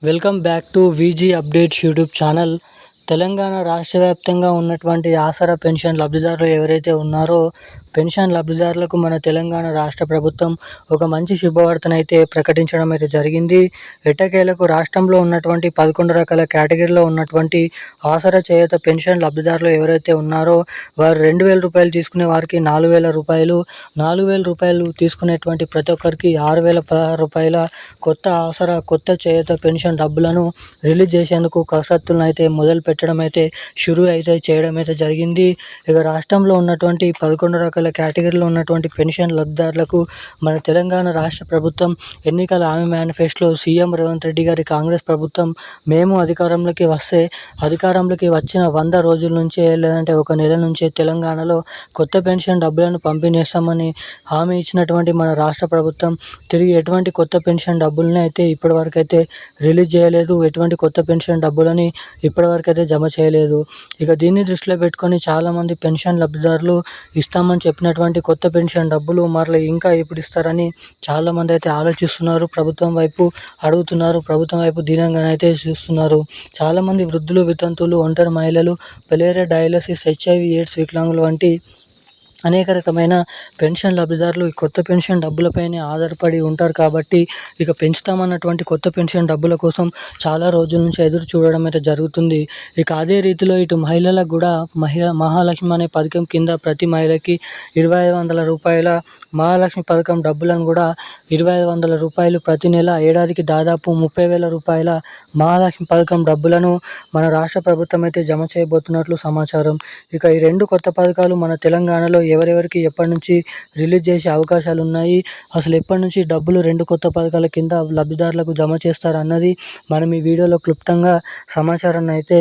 Welcome back to VG updates YouTube channel. Telangana రాష్ట్ర వ్యాప్తంగా ఉన్నటువంటి ఆసరా పెన్షన్ లబ్ధిదారులు ఎవరైతే ఉన్నారో పెన్షన్ లబ్ధిదారులకు మన తెలంగాణ రాష్ట్ర ప్రభుత్వం ఒక మంచి శుభవార్తనైతే ప్రకటించడం అయితే జరిగింది. ఎట్టకేలకు రాష్ట్రంలో ఉన్నటువంటి 11 రకాల కేటగిరీలో ఉన్నటువంటి ఆసరా చేయూత పెన్షన్ లబ్ధిదారులు ఎవరైతే ఉన్నారో వారు 2,000 రూపాయలు తీసుకునే వారికి 4,000 రూపాయలు, 4,000 రూపాయలు తీసుకునేటువంటి ప్రతి ఒక్కరికి 6,016 రూపాయల కొత్త ఆసరా కొత్త చేయూత పెన్షన్ డబ్బులను రిలీజ్ చేసేందుకు కసరత్తులను అయితే మొదలు పెట్టడం అయితే షురూ అయితే చేయడం అయితే జరిగింది. ఇక రాష్ట్రంలో ఉన్నటువంటి 11 రకాల కేటగిరీలో ఉన్నటువంటి పెన్షన్ లబ్ధిదారులకు మన తెలంగాణ రాష్ట్ర ప్రభుత్వం ఎన్నికల హామీ మేనిఫెస్టోలో సీఎం రేవంత్ రెడ్డి గారి కాంగ్రెస్ ప్రభుత్వం మేము అధికారంలోకి వస్తే అధికారంలోకి వచ్చిన 100 రోజుల నుంచే లేదంటే ఒక నెల నుంచే తెలంగాణలో కొత్త పెన్షన్ డబ్బులను పంపిణీ చేస్తామని హామీ ఇచ్చినటువంటి మన రాష్ట్ర ప్రభుత్వం తిరిగి ఎటువంటి కొత్త పెన్షన్ డబ్బులని అయితే ఇప్పటివరకు అయితే రిలీజ్ చేయలేదు. ఎటువంటి కొత్త పెన్షన్ డబ్బులని ఇప్పటివరకు అయితే జమ చేయలేదు. ఇక దీన్ని దృష్టిలో పెట్టుకొని చాలామంది పెన్షన్ లబ్ధిదారులు ఇస్తామని చెప్పినటువంటి కొత్త పెన్షన్ డబ్బులు మరలా ఇంకా ఎప్పుడు ఇస్తారని చాలామంది అయితే ఆలోచిస్తున్నారు. ప్రభుత్వం వైపు అడుగుతున్నారు. ప్రభుత్వం వైపు దీనంగానైతే చూస్తున్నారు. చాలామంది వృద్ధులు, వితంతువులు, ఒంటరి మహిళలు, పెలేరియా, డయాలసిస్, HIV, AIDS వికలాంగులు వంటి అనేక రకమైన పెన్షన్ లబ్ధిదారులు ఈ కొత్త పెన్షన్ డబ్బులపైనే ఆధారపడి ఉంటారు కాబట్టి ఇక పెంచుతామన్నటువంటి కొత్త పెన్షన్ డబ్బుల కోసం చాలా రోజుల నుంచి ఎదురు చూడడం అయితే జరుగుతుంది. ఇక అదే రీతిలో ఇటు మహిళలకు కూడా మహాలక్ష్మి అనే పథకం కింద ప్రతి మహిళకి 2,500 రూపాయల మహాలక్ష్మి పథకం డబ్బులను కూడా 2,500 రూపాయలు ప్రతి నెల ఏడాదికి దాదాపు 30,000 రూపాయల మహాలక్ష్మి పథకం డబ్బులను మన రాష్ట్ర ప్రభుత్వం అయితే జమ చేయబోతున్నట్లు సమాచారం. ఇక ఈ రెండు కొత్త పథకాలు మన తెలంగాణలో ఎవరెవరికి ఎప్పటి నుంచి రిలీజ్ చేసే అవకాశాలు ఉన్నాయి, అసలు ఎప్పటి నుంచి డబ్బులు రెండు కొత్త పథకాల కింద లబ్ధిదారులకు జమ చేస్తారన్నది మనం ఈ వీడియోలో క్లుప్తంగా సమాచారాన్ని అయితే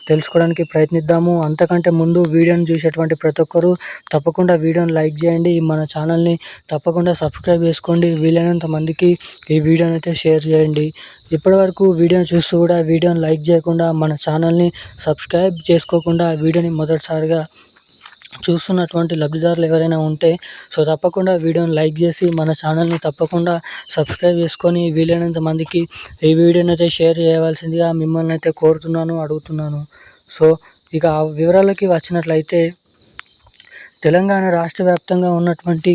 తెలుసుకోవడానికి ప్రయత్నిద్దాము. అంతకంటే ముందు వీడియోని చూసేటువంటి ప్రతి ఒక్కరూ తప్పకుండా వీడియోని లైక్ చేయండి. మన ఛానల్ని తప్పకుండా సబ్స్క్రైబ్ చేసుకోండి. వీలైనంత మందికి ఈ వీడియోని అయితే షేర్ చేయండి. ఇప్పటివరకు వీడియోని చూస్తూ కూడా వీడియోని లైక్ చేయకుండా మన ఛానల్ని సబ్స్క్రైబ్ చేసుకోకుండా వీడియోని మొదటిసారిగా చూస్తున్నటువంటి లబ్ధిదారులు ఎవరైనా ఉంటే తప్పకుండా వీడియోని లైక్ చేసి మన ఛానల్ని తప్పకుండా సబ్స్క్రైబ్ చేసుకొని వీలైనంత మందికి ఈ వీడియోని అయితే షేర్ చేయవలసిందిగా మిమ్మల్ని అయితే కోరుతున్నాను, అడుగుతున్నాను. ఇక ఆ వివరాలకి వచ్చినట్లయితే తెలంగాణ రాష్ట్ర వ్యాప్తంగా ఉన్నటువంటి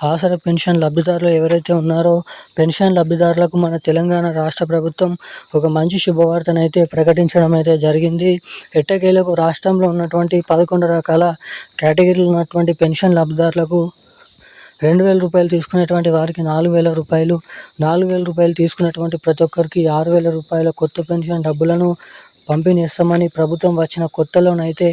ఆసరా పెన్షన్ లబ్ధిదారులు ఎవరైతే ఉన్నారో పెన్షన్ లబ్ధిదారులకు మన తెలంగాణ రాష్ట్ర ప్రభుత్వం ఒక మంచి శుభవార్తనైతే ప్రకటించడం అయితే జరిగింది. ఎట్టకేలకు రాష్ట్రంలో ఉన్నటువంటి 11 రకాల కేటగిరీలు ఉన్నటువంటి పెన్షన్ లబ్ధిదారులకు 2,000 రూపాయలు తీసుకునేటువంటి వారికి 4,000 రూపాయలు, 4,000 రూపాయలు తీసుకున్నటువంటి ప్రతి ఒక్కరికి 6,000 రూపాయల కొత్త పెన్షన్ డబ్బులను పంపిణీ చేస్తామని ప్రభుత్వం వచ్చిన కొత్తలోనైతే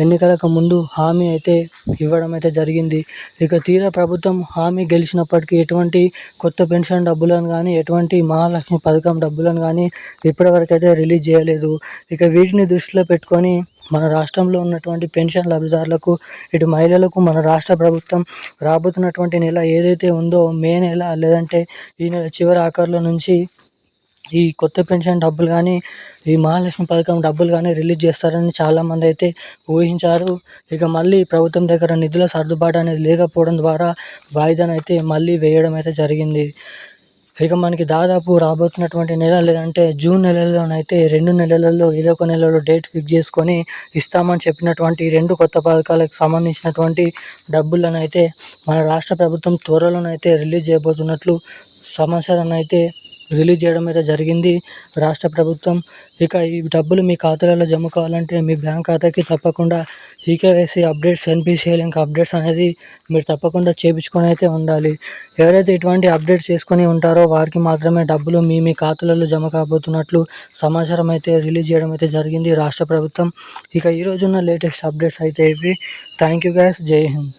ఎన్నికలకు ముందు హామీ అయితే ఇవ్వడం అయితే జరిగింది. ఇక తీరా ప్రభుత్వం హామీ గెలిచినప్పటికీ ఎటువంటి కొత్త పెన్షన్ డబ్బులను కానీ ఎటువంటి మహాలక్ష్మి పథకం డబ్బులను కానీ ఇప్పటివరకు అయితే రిలీజ్ చేయలేదు. ఇక వీటిని దృష్టిలో పెట్టుకొని మన రాష్ట్రంలో ఉన్నటువంటి పెన్షన్ లబ్ధిదారులకు ఇటు మహిళలకు మన రాష్ట్ర ప్రభుత్వం రాబోతున్నటువంటి నెల ఏదైతే ఉందో మే నెల లేదంటే ఈ నెల చివరి ఆఖరిలో నుంచి ఈ కొత్త పెన్షన్ డబ్బులు కానీ ఈ మహాలక్ష్మి పథకం డబ్బులు కానీ రిలీజ్ చేస్తారని చాలామంది అయితే ఊహించారు. ఇక మళ్ళీ ప్రభుత్వం దగ్గర నిధుల సర్దుబాటు అనేది లేకపోవడం ద్వారా వాయిదాను అయితే మళ్ళీ వేయడం అయితే జరిగింది. ఇక మనకి దాదాపు రాబోతున్నటువంటి నెల లేదంటే జూన్ నెలలోనైతే 2 నెలలలో ఏదో ఒక నెలలో డేట్ ఫిక్స్ చేసుకొని ఇస్తామని చెప్పినటువంటి 2 కొత్త పథకాలకు సంబంధించినటువంటి డబ్బులను అయితే మన రాష్ట్ర ప్రభుత్వం త్వరలోనైతే రిలీజ్ చేయబోతున్నట్లు సమాచారాన్ని అయితే రిలీజ్ చేయడం అయితే జరిగింది రాష్ట్ర ప్రభుత్వం. ఇక ఈ డబ్బులు మీ ఖాతాలలో జమ కావాలంటే మీ బ్యాంక్ ఖాతాకి తప్పకుండా eKYC updates, NPCI link updates అనేది మీరు తప్పకుండా చేయించుకొని అయితే ఉండాలి. ఎవరైతే ఇటువంటి అప్డేట్స్ చేసుకొని ఉంటారో వారికి మాత్రమే డబ్బులు మీ ఖాతాలలో జమ కాబోతున్నట్లు సమాచారం అయితే రిలీజ్ చేయడం అయితే జరిగింది రాష్ట్ర ప్రభుత్వం. ఇక ఈరోజున్న లేటెస్ట్ అప్డేట్స్ అయితే ఇవి. Thank you guys. జై హింద్.